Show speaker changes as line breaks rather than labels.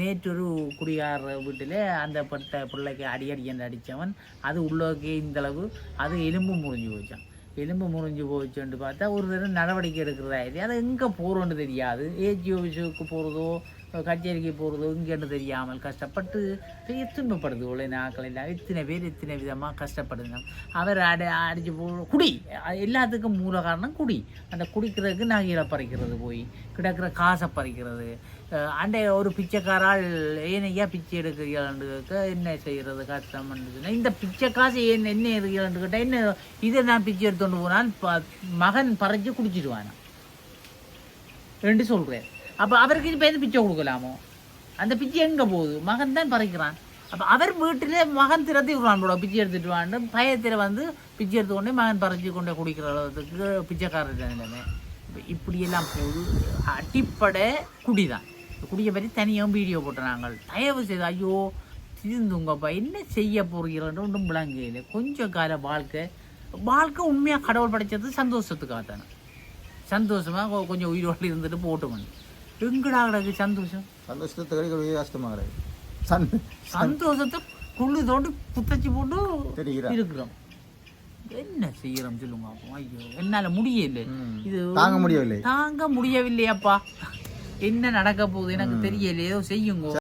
நேற்று ஒரு குடியார வீட்டில் அந்த பட்ட பிள்ளைக்கு அடி அடித்தவன் அது உள்ளோக்கே இந்தளவு அது எலும்பு முறிஞ்சு போச்சான். எலும்பு முறிஞ்சு போச்சுன்னு பார்த்தா ஒரு தடவை நடவடிக்கை எடுக்கிறதா இல்லையா, அதை எங்கே போகிறோன்னு தெரியாது. ஏஜி ஆஃபீஸுக்கு போகிறதோ கச்சேரிக்கு போகிறதோ இங்கேன்னு தெரியாமல் கஷ்டப்பட்டு துன்பப்படுது உள்ள நாட்கள் எல்லாம். இத்தனை பேர் இத்தனை விதமாக கஷ்டப்படுதுங்க. அவர் அடிச்சு குடி எல்லாத்துக்கும் மூல காரணம் குடி. அந்த குடிக்கிறதுக்கு நகையில பறிக்கிறது, போய் கிடக்கிற காசை பறிக்கிறது. அண்டை ஒரு பிச்சைக்காரால் ஏனையா பிச்சை எடுக்கிறீங்க என்ன செய்கிறது கஷ்டம். இந்த பிச்சை காசு என்ன எடுக்கிறேன்னு கேட்டால் என்ன இதை நான் பிச்சை எடுத்துட்டு போனால் மகன் பறிச்சு குடிச்சிடுவானா ரெண்டு சொல்கிறேன். அப்போ அவருக்கு இப்போ எது பிச்சை கொடுக்கலாமோ? அந்த பிச்சை எங்கே போகுது? மகன் தான் பறிக்கிறான். அப்போ அவர் வீட்டிலே மகன் திறத்தி விடுவான் போட பிச்சை எடுத்துட்டு வான்னு பயத்தில் பிச்சை எடுத்து கொண்டே மகன் பறிச்சு கொண்டே குடிக்கிற அளவுக்கு பிச்சைக்காரர் நிலைமை. இப்படியெல்லாம் போது அடிப்படை குடிதான். குடியை பற்றி தனியாக வீடியோ போட்டு நாங்கள் தயவு செய்து ஐயோ திருந்துங்கப்பா என்ன செய்ய போகிறீங்கன்னு ஒன்றும் விளங்கல. கொஞ்சம் கால வாழ்க்கை உண்மையாக கடவுள் படைச்சது சந்தோஷத்துக்காக தானே. சந்தோஷமாக கொஞ்சம் உயிரோடு இருந்துட்டு போட்டுமணி எங்கடா கிடக்கு சந்தோஷம்.
சந்தோஷத்தை கஷ்டமாக
சந்தோஷத்தை குள்ளு தோண்டு புத்தச்சி போட்டு இருக்கிறோம். என்ன செய்யறோம் சொல்லுங்க. ஐயோ என்னால முடியல, இது தாங்க முடியவில்லையாப்பா. என்ன நடக்க போகுது எனக்கு தெரியல. ஏதோ செய்யுங்க.